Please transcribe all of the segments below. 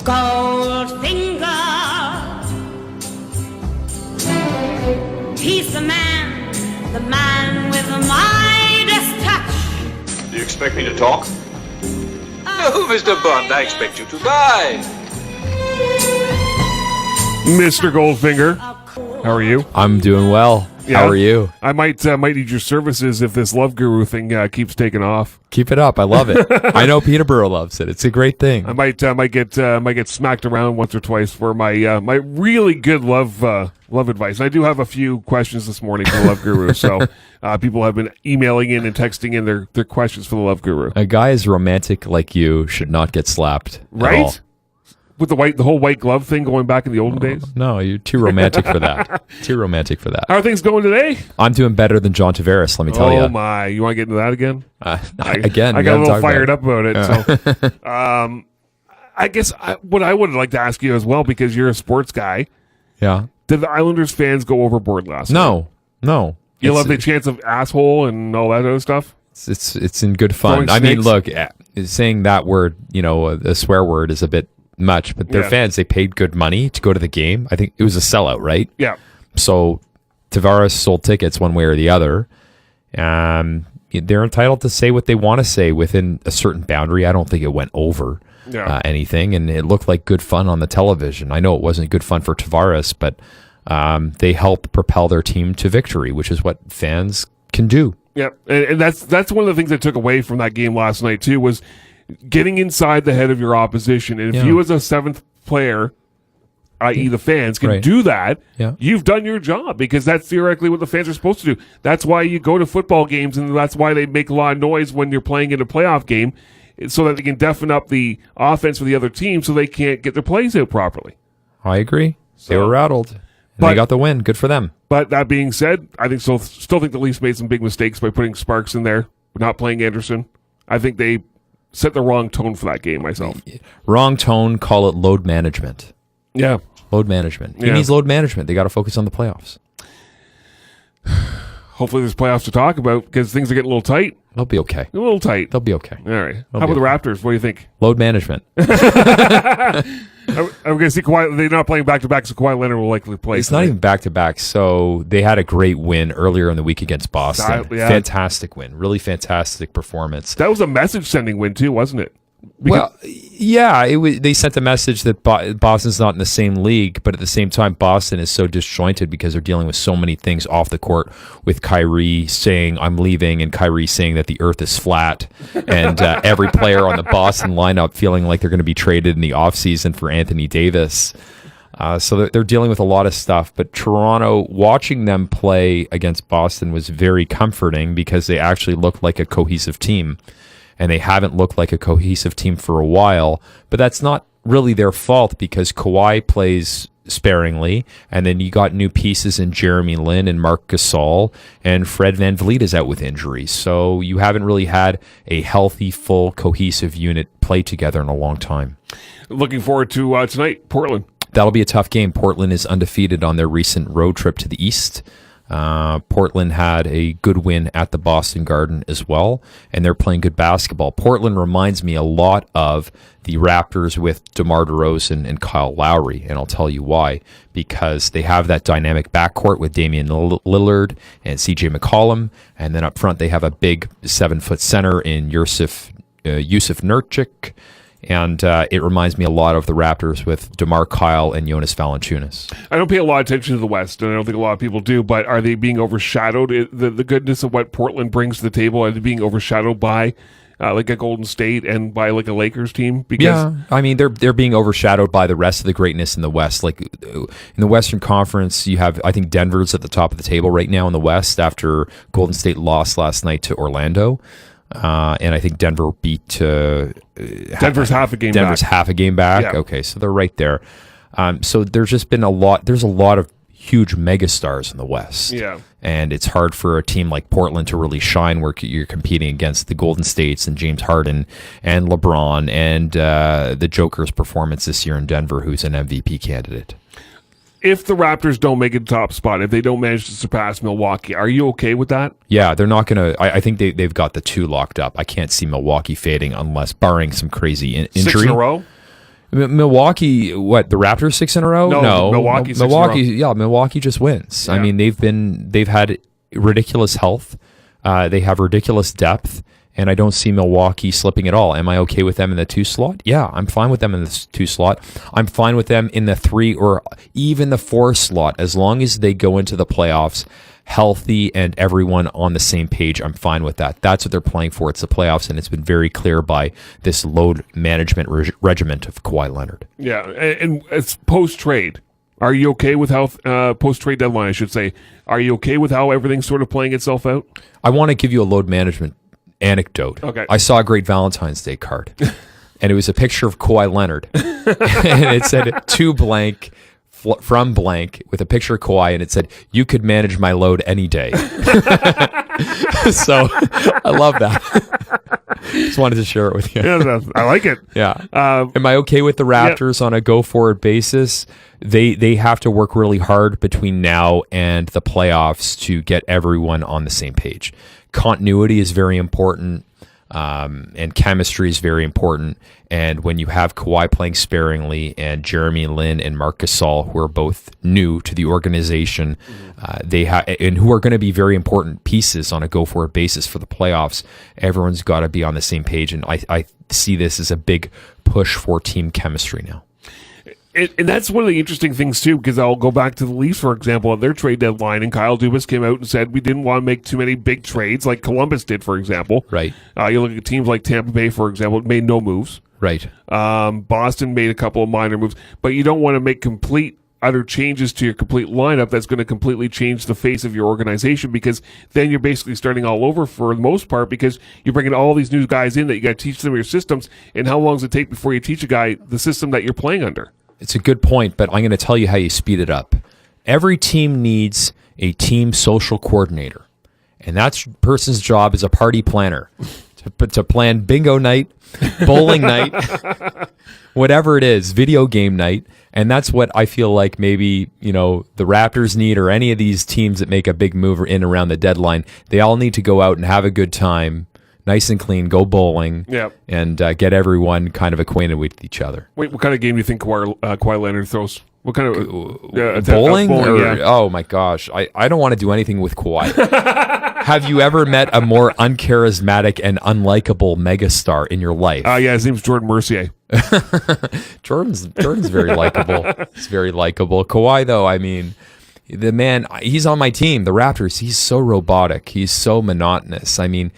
Goldfinger. He's the man with the Midas touch. Do you expect me to talk? No, Mr. Bond, I expect you to die. Mr. Goldfinger, how are you? I'm doing well. Yeah. How are you? I might need your services if this Love Guru thing keeps taking off. Keep it up. I love it. I know Peterborough loves it. It's a great thing. I might get smacked around once or twice for my my really good love advice. And I do have a few questions this morning for the Love Guru. So people have been emailing in and texting in their questions for the Love Guru. A guy as romantic like you should not get slapped. Right? With the whole white glove thing going back in the olden days? No, you're too romantic for that. Too romantic for that. How are things going today? I'm doing better than John Tavares, let me tell you. Oh, my. You want to get into that again? Again, I got a little fired up about it. So, I guess what I would like to ask you as well, because you're a sports guy. Yeah. Did the Islanders fans go overboard last night? No. You love the chance of asshole and all that other stuff? It's in good fun. I mean, look, saying that word, a swear word is a bit much, but their fans, they paid good money to go to the game. I think it was a sellout, right? Yeah. So Tavares sold tickets one way or the other. They're entitled to say what they want to say within a certain boundary. I don't think it went over anything, and it looked like good fun on the television. I know it wasn't good fun for Tavares, but they helped propel their team to victory, which is what fans can do. Yeah, and that's one of the things I took away from that game last night too, was getting inside the head of your opposition. And if you as a seventh player, i.e. the fans, can do that, you've done your job, because that's theoretically what the fans are supposed to do. That's why you go to football games, and that's why they make a lot of noise when you're playing in a playoff game, so that they can deafen up the offense for the other team so they can't get their plays out properly. I agree. They were rattled. And they got the win. Good for them. But that being said, I think still think the Leafs made some big mistakes by putting Sparks in there, but not playing Anderson. I think they set the wrong tone for that game myself. Wrong tone, call it load management. Yeah. Load management. He needs load management. They got to focus on the playoffs. Hopefully there's playoffs to talk about, because things are getting a little tight. They'll be okay. A little tight. They'll be okay. All right. How about the Raptors? What do you think? Load management. I'm going to see Kawhi. They're not playing back-to-back, so Kawhi Leonard will likely play. It's not even back-to-back. So they had a great win earlier in the week against Boston. Fantastic win. Really fantastic performance. That was a message-sending win, too, wasn't it? They sent a message that Boston's not in the same league, but at the same time, Boston is so disjointed because they're dealing with so many things off the court, with Kyrie saying, I'm leaving, and Kyrie saying that the earth is flat, and every player on the Boston lineup feeling like they're going to be traded in the offseason for Anthony Davis. So they're dealing with a lot of stuff, but Toronto, watching them play against Boston was very comforting, because they actually looked like a cohesive team. And they haven't looked like a cohesive team for a while, but that's not really their fault, because Kawhi plays sparingly, and then you got new pieces in Jeremy Lin and Marc Gasol, and Fred VanVleet is out with injuries. So you haven't really had a healthy, full, cohesive unit play together in a long time. Looking forward to tonight, Portland. That'll be a tough game. Portland is undefeated on their recent road trip to the East. Portland had a good win at the Boston Garden as well, and they're playing good basketball. Portland reminds me a lot of the Raptors with DeMar DeRozan and Kyle Lowry, and I'll tell you why. Because they have that dynamic backcourt with Damian Lillard and CJ McCollum, and then up front they have a big 7-foot center in Yusuf Nurkic. And it reminds me a lot of the Raptors with DeMar Kyle and Jonas Valanciunas. I don't pay a lot of attention to the West, and I don't think a lot of people do, but are they being overshadowed? The goodness of what Portland brings to the table, are they being overshadowed by like a Golden State and by like a Lakers team? Because I mean, they're being overshadowed by the rest of the greatness in the West. Like in the Western Conference, you have, I think, Denver's at the top of the table right now in the West after Golden State lost last night to Orlando. And I think Denver beat Denver's half a game back. Yeah. Okay, so they're right there. So there's just been a lot of huge megastars in the West. Yeah. And it's hard for a team like Portland to really shine where you're competing against the Golden States and James Harden and LeBron and the Joker's performance this year in Denver, who's an MVP candidate. If the Raptors don't make it top spot, if they don't manage to surpass Milwaukee, are you okay with that? Yeah, they're not going to. I think they've got the two locked up. I can't see Milwaukee fading unless, barring some crazy injury. 6 in a row? Milwaukee, what, the Raptors 6 in a row? No, Milwaukee 6 in a row. Yeah, Milwaukee just wins. Yeah. I mean, they've had ridiculous health. They have ridiculous depth, and I don't see Milwaukee slipping at all. Am I okay with them in the 2 slot? Yeah, I'm fine with them in the 2 slot. I'm fine with them in the 3 or even the 4 slot, as long as they go into the playoffs healthy and everyone on the same page. I'm fine with that. That's what they're playing for. It's the playoffs, and it's been very clear by this load management regiment of Kawhi Leonard. Yeah, and it's post-trade. Are you okay with how, post-trade deadline, I should say, are you okay with how everything's sort of playing itself out? I want to give you a load management anecdote. Okay. I saw a great Valentine's Day card, and it was a picture of Kawhi Leonard, and it said to blank, from blank, with a picture of Kawhi, and it said, "You could manage my load any day." So I love that. Just wanted to share it with you. Yeah, I like it. Yeah. Am I okay with the Raptors on a go-forward basis? They have to work really hard between now and the playoffs to get everyone on the same page. Continuity is very important, and chemistry is very important. And when you have Kawhi playing sparingly and Jeremy Lin and Marc Gasol, who are both new to the organization, and who are going to be very important pieces on a go-forward basis for the playoffs, everyone's got to be on the same page. And I see this as a big push for team chemistry now. And that's one of the interesting things, too, because I'll go back to the Leafs, for example, at their trade deadline, and Kyle Dubas came out and said we didn't want to make too many big trades like Columbus did, for example. Right. You look at teams like Tampa Bay, for example, made no moves. Right. Boston made a couple of minor moves, but you don't want to make complete utter changes to your complete lineup that's going to completely change the face of your organization, because then you're basically starting all over for the most part, because you're bringing all these new guys in that you got to teach them your systems, and how long does it take before you teach a guy the system that you're playing under? It's a good point, but I'm going to tell you how you speed it up. Every team needs a team social coordinator, and that person's job is a party planner to plan bingo night, bowling night, whatever it is, video game night. And that's what I feel like maybe, the Raptors need, or any of these teams that make a big move in around the deadline. They all need to go out and have a good time, nice and clean, go bowling, and get everyone kind of acquainted with each other. Wait, what kind of game do you think Kawhi Leonard throws? What kind of bowling? Yeah. Oh my gosh, I don't want to do anything with Kawhi. Have you ever met a more uncharismatic and unlikable megastar in your life? Yeah, his name's Jordan Mercier. Jordan's very likable. He's very likable. Kawhi, though, I mean, the man, he's on my team, the Raptors. He's so robotic. He's so monotonous. I mean,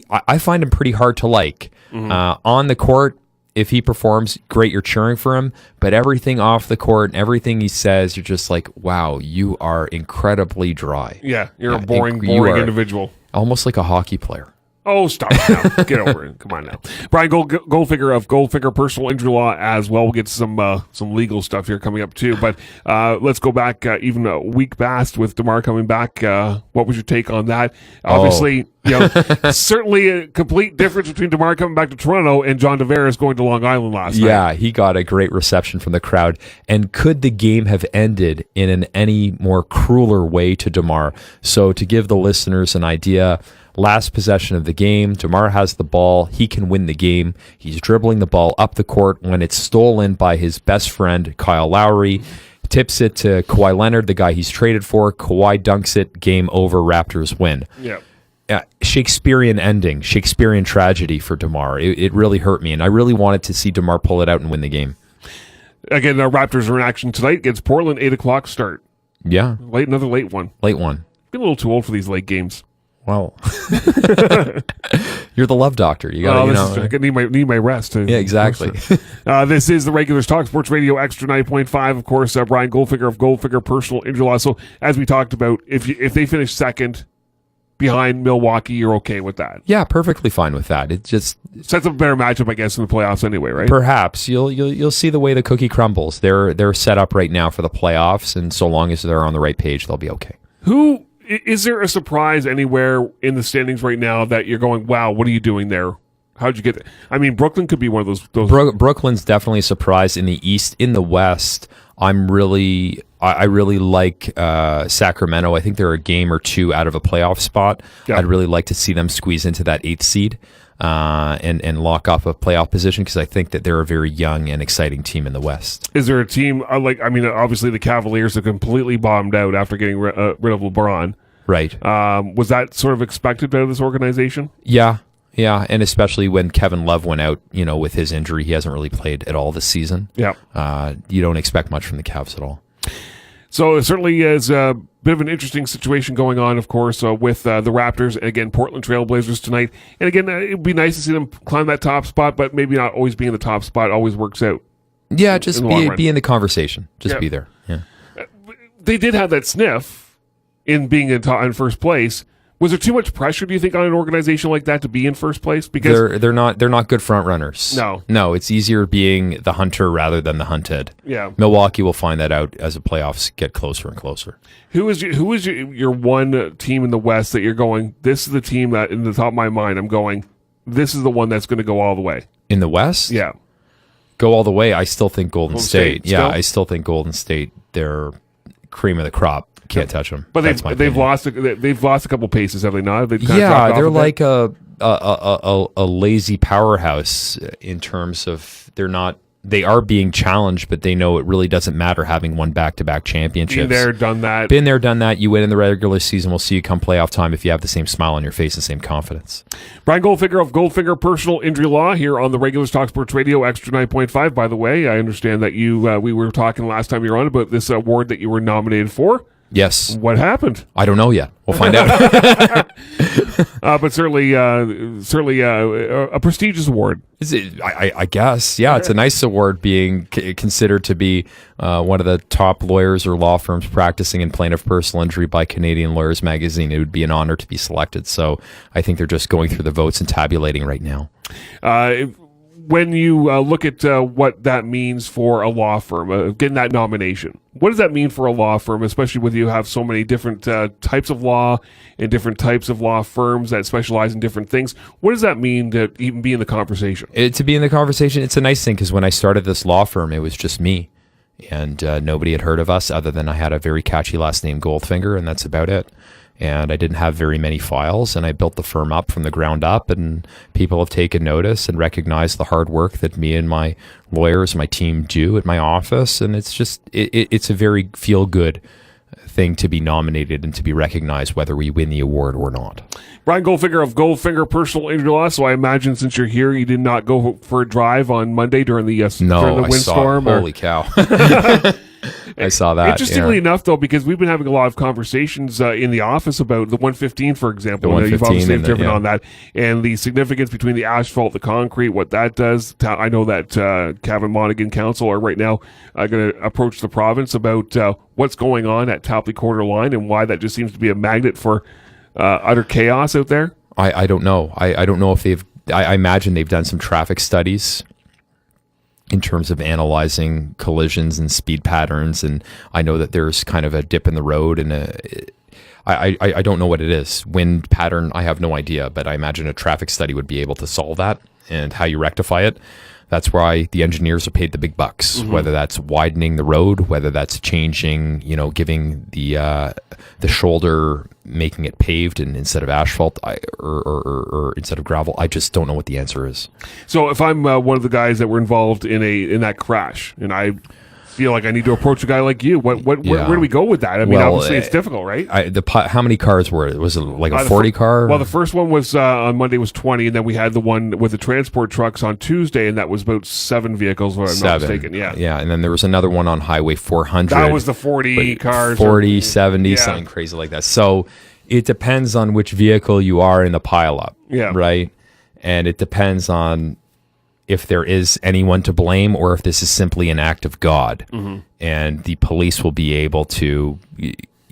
I find him pretty hard to like. On the court, if he performs, great, you're cheering for him. But everything off the court and everything he says, you're just like, wow, you are incredibly dry. Yeah, you're a boring individual. Almost like a hockey player. Oh, stop it now. Get over it. Come on now. Brian Goldfinger of Goldfinger Personal Injury Law as well. We'll get some legal stuff here coming up too. But let's go back even a week past with DeMar coming back. What was your take on that? Obviously, certainly a complete difference between DeMar coming back to Toronto and John Tavares going to Long Island last night. Yeah, he got a great reception from the crowd. And could the game have ended in an any more crueler way to DeMar? So to give the listeners an idea, last possession of the game, DeMar has the ball. He can win the game. He's dribbling the ball up the court when it's stolen by his best friend, Kyle Lowry. Tips it to Kawhi Leonard, the guy he's traded for. Kawhi dunks it. Game over. Raptors win. Yeah. Shakespearean ending, Shakespearean tragedy for DeMar. It really hurt me, and I really wanted to see DeMar pull it out and win the game. Again, the Raptors are in action tonight against Portland, 8 o'clock start. Yeah. Another late one. Late one. Getting a little too old for these late games. Well, you're the love doctor. You got I need my rest. Yeah, exactly. This is the Regulars Talk Sports Radio Extra 9.5. Of course, Brian Goldfinger of Goldfinger Personal Injury Law. So, as we talked about, if they finish second behind Milwaukee, you're okay with that? Yeah, perfectly fine with that. It just sets up a better matchup, I guess, in the playoffs anyway, right? Perhaps you'll see the way the cookie crumbles. They're set up right now for the playoffs, and so long as they're on the right page, they'll be okay. Is there a surprise anywhere in the standings right now that you're going, wow, what are you doing there? How'd you get there? I mean, Brooklyn could be one of those. Brooklyn's definitely a surprise in the East. In the West, I really like Sacramento. I think they're a game or two out of a playoff spot. Yeah. I'd really like to see them squeeze into that 8th seed. and lock up a playoff position, because I think that they're a very young and exciting team in the West. Is there a team obviously the Cavaliers are completely bombed out after getting rid of LeBron. Right. Was that sort of expected out of this organization? Yeah, and especially when Kevin Love went out, with his injury, he hasn't really played at all this season. Yeah. You don't expect much from the Cavs at all. So it certainly is a bit of an interesting situation going on, of course, with the Raptors and, again, Portland Trailblazers tonight. And, again, it would be nice to see them climb that top spot, but maybe not always being the top spot always works out. Yeah, just be in the conversation. Just be there. Yeah. They did have that sniff in being in first place. Was there too much pressure, do you think, on an organization like that to be in first place? Because they're not good front runners. No, it's easier being the hunter rather than the hunted. Yeah, Milwaukee will find that out as the playoffs get closer and closer. Who is your one team in the West that you're going, this is the team that in the top of my mind I'm going, this is the one that's going to go all the way in the West? Yeah, go all the way. I still think Golden State. Yeah, still? I still think Golden State. They're cream of the crop. Can't touch them. But they've lost a couple paces, have they not? They're like a lazy powerhouse in terms of they are being challenged, but they know it really doesn't matter having won back-to-back championships. Been there, done that. You win in the regular season. We'll see you come playoff time if you have the same smile on your face and same confidence. Brian Goldfinger of Goldfinger Personal Injury Law here on the Regulars Talk Sports Radio, Extra 9.5. By the way, I understand that we were talking last time you were on about this award that you were nominated for. Yes. What happened? I don't know yet. We'll find out. But certainly a prestigious award. I guess. Yeah, it's a nice award being considered to be one of the top lawyers or law firms practicing in plaintiff personal injury by Canadian Lawyers Magazine. It would be an honor to be selected. So I think they're just going through the votes and tabulating right now. When you look at what that means for a law firm, getting that nomination, what does that mean for a law firm, especially when you have so many different types of law and different types of law firms that specialize in different things? What does that mean to even be in the conversation? To be in the conversation, it's a nice thing, because when I started this law firm, it was just me, and nobody had heard of us other than I had a very catchy last name, Goldfinger, and that's about it. And I didn't have very many files, and I built the firm up from the ground up, and people have taken notice and recognized the hard work that me and my lawyers, my team do at my office, and it's just, it's a very feel-good thing to be nominated and to be recognized whether we win the award or not. Brian Goldfinger of Goldfinger Personal Injury Law. So I imagine since you're here, you did not go for a drive on Monday during the windstorm. Holy cow. I saw that. Interestingly enough, though, because we've been having a lot of conversations in the office about the 115, for example. You've obviously driven on that, and the significance between the asphalt, the concrete, what that does. I know that Cavan Monaghan Council are right now going to approach the province about what's going on at Tapley Quarter Line and why that just seems to be a magnet for utter chaos out there. I don't know. I don't know if I imagine they've done some traffic studies in terms of analyzing collisions and speed patterns, and I know that there's kind of a dip in the road, and I don't know what it is. Wind pattern, I have no idea, but I imagine a traffic study would be able to solve that and how you rectify it. That's why the engineers are paid the big bucks, whether that's widening the road, whether that's changing, giving the shoulder, making it paved and instead of asphalt or instead of gravel. I just don't know what the answer is. So if I'm one of the guys that were involved in that crash, and I feel like I need to approach a guy like you, where do we go with that? I mean, obviously it's difficult, right? How many cars were it? Was it like a 40 car? Well, the first one was on Monday was 20, and then we had the one with the transport trucks on Tuesday, and that was about 7 vehicles, if I'm not mistaken. Yeah, and then there was another one on Highway 400. That was the 40 cars. 40, 70, something crazy like that. So it depends on which vehicle you are in the pileup, right? And it depends on if there is anyone to blame or if this is simply an act of God. And the police will be able to,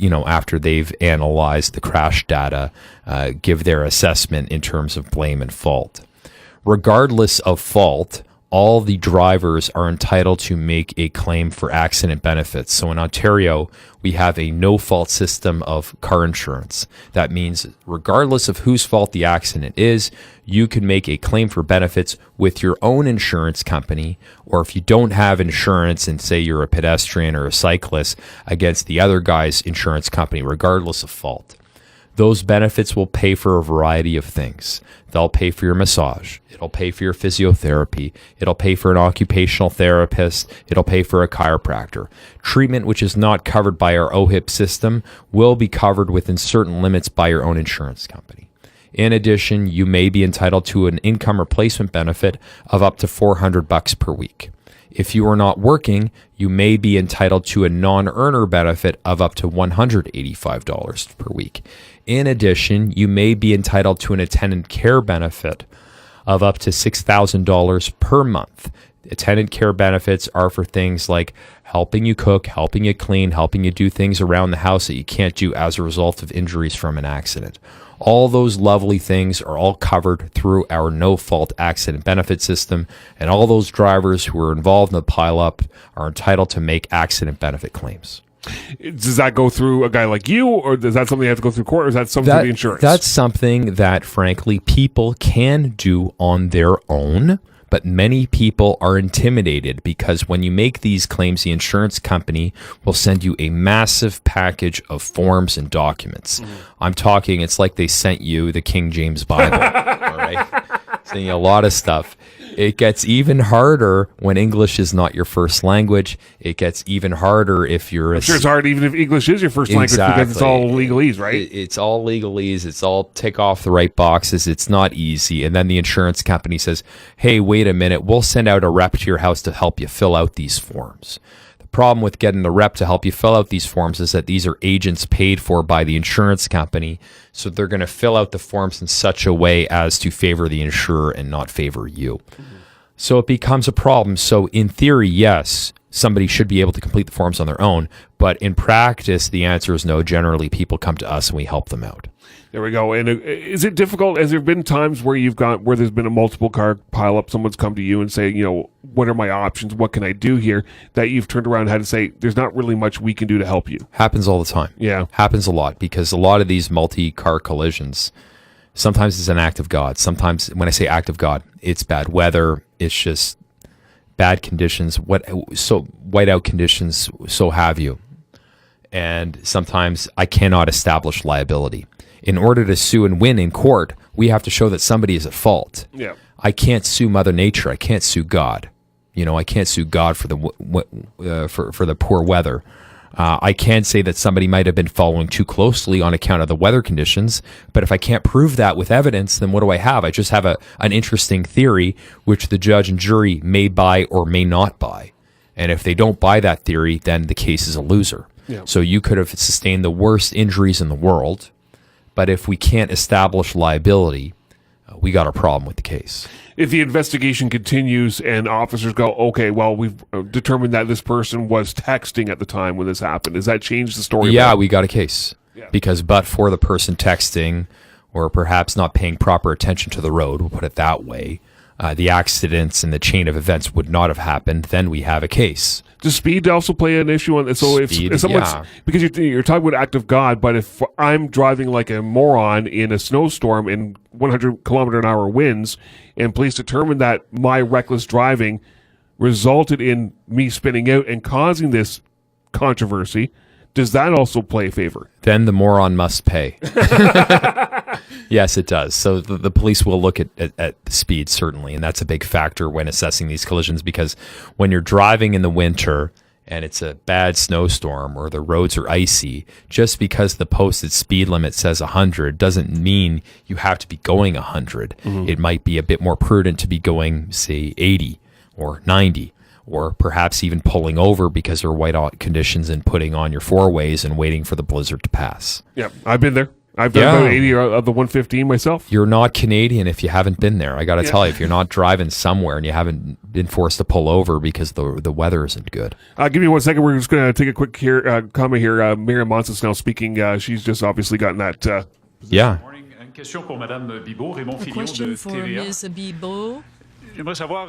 after they've analyzed the crash data, give their assessment in terms of blame and fault. Regardless of fault, all the drivers are entitled to make a claim for accident benefits. So in Ontario, we have a no-fault system of car insurance. That means regardless of whose fault the accident is, you can make a claim for benefits with your own insurance company, or if you don't have insurance and say you're a pedestrian or a cyclist, against the other guy's insurance company, regardless of fault. Those benefits will pay for a variety of things. They'll pay for your massage. It'll pay for your physiotherapy. It'll pay for an occupational therapist. It'll pay for a chiropractor. Treatment which is not covered by our OHIP system will be covered within certain limits by your own insurance company. In addition, you may be entitled to an income replacement benefit of up to $400 per week. If you are not working, you may be entitled to a non-earner benefit of up to $185 per week. In addition, you may be entitled to an attendant care benefit of up to $6,000 per month. Attendant care benefits are for things like helping you cook, helping you clean, helping you do things around the house that you can't do as a result of injuries from an accident. All those lovely things are all covered through our no-fault accident benefit system, and all those drivers who are involved in the pileup are entitled to make accident benefit claims. Does that go through a guy like you, or is that something you have to go through court, or is that something through the insurance? That's something that, frankly, people can do on their own. But many people are intimidated because when you make these claims, the insurance company will send you a massive package of forms and documents. I'm talking, it's like they sent you the King James Bible, all right? Sending you a lot of stuff. It gets even harder when English is not your first language. It gets even harder if you're... I'm sure it's hard even if English is your first language because it's all legalese, right? It's all legalese. It's all tick off the right boxes. It's not easy. And then the insurance company says, hey, wait a minute. We'll send out a rep to your house to help you fill out these forms. The problem with getting the rep to help you fill out these forms is that these are agents paid for by the insurance company. So they're going to fill out the forms in such a way as to favor the insurer and not favor you. So it becomes a problem. So in theory, yes, somebody should be able to complete the forms on their own. But in practice, the answer is no. Generally, people come to us and we help them out. There we go. And is it difficult? Has there been times where where there's been a multiple car pileup, someone's come to you and say, what are my options? What can I do here? That you've turned around and had to say, there's not really much we can do to help you. Happens all the time. Yeah. Happens a lot because a lot of these multi-car collisions, sometimes it's an act of God. Sometimes when I say act of God, it's bad weather. It's just bad conditions. Whiteout conditions, so have you. And sometimes I cannot establish liability. In order to sue and win in court, we have to show that somebody is at fault. Yeah. I can't sue Mother Nature. I can't sue God. I can't sue God for the poor weather. I can say that somebody might have been following too closely on account of the weather conditions, but if I can't prove that with evidence, then what do I have? I just have an interesting theory, which the judge and jury may buy or may not buy. And if they don't buy that theory, then the case is a loser. Yeah. So you could have sustained the worst injuries in the world, but if we can't establish liability, we got a problem with the case. If the investigation continues and officers go, okay, well, we've determined that this person was texting at the time when this happened, does that change the story? Yeah, we got a case. Yeah. Because but for the person texting or perhaps not paying proper attention to the road, we'll put it that way, the accidents and the chain of events would not have happened, then we have a case. Does speed also play an issue on this? So if someone's, because you're talking about act of God, but if I'm driving like a moron in a snowstorm in 100-kilometer-an-hour winds, and police determine that my reckless driving resulted in me spinning out and causing this controversy, does that also play a favor? Then the moron must pay. Yes, it does. So the police will look at speed, certainly, and that's a big factor when assessing these collisions, because when you're driving in the winter and it's a bad snowstorm or the roads are icy, just because the posted speed limit says 100 doesn't mean you have to be going 100. Mm-hmm. It might be a bit more prudent to be going, say, 80 or 90. Or perhaps even pulling over because there are whiteout conditions and putting on your four-ways and waiting for the blizzard to pass. Yeah, I've been there. I've done about 80 of the 115 myself. You're not Canadian if you haven't been there. I got to tell you, if you're not driving somewhere and you haven't been forced to pull over because the weather isn't good. Give me 1 second. We're just going to take a quick comment here. Miriam Monson's now speaking. She's just obviously gotten that. Yeah. Une question pour Madame Bibeau, Raymond Fillon question de for TVA. Ms. Bibeau. J'aimerais savoir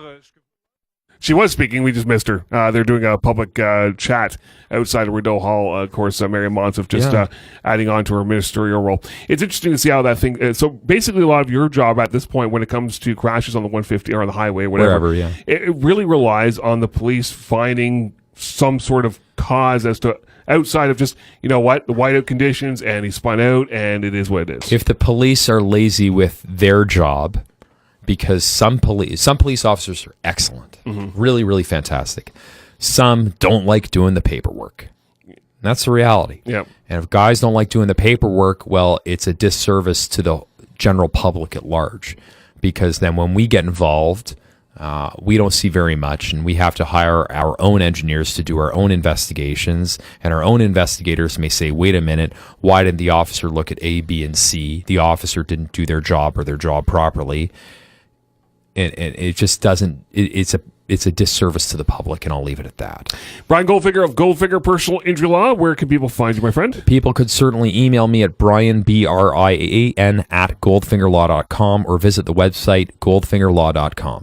She was speaking. We just missed her. They're doing a public chat outside of Rideau Hall. Of course, Mary Monsef just adding on to her ministerial role. It's interesting to see how that thing. So basically, a lot of your job at this point, when it comes to crashes on the 150 or on the highway, or whatever, wherever, it really relies on the police finding some sort of cause as to outside of just, you know what, the whiteout conditions, and he spun out, and it is what it is. If the police are lazy with their job, because some police officers are excellent, really, really fantastic. Some don't like doing the paperwork. That's the reality. Yep. And if guys don't like doing the paperwork, well, it's a disservice to the general public at large, because then when we get involved, we don't see very much, and we have to hire our own engineers to do our own investigations, and our own investigators may say, wait a minute, why didn't the officer look at A, B, and C? The officer didn't do their job or their job properly. And it just doesn't, it's a disservice to the public, and I'll leave it at that. Brian Goldfinger of Goldfinger Personal Injury Law. Where can people find you, my friend? People could certainly email me at Brian, BRIAN, @goldfingerlaw.com, or visit the website goldfingerlaw.com.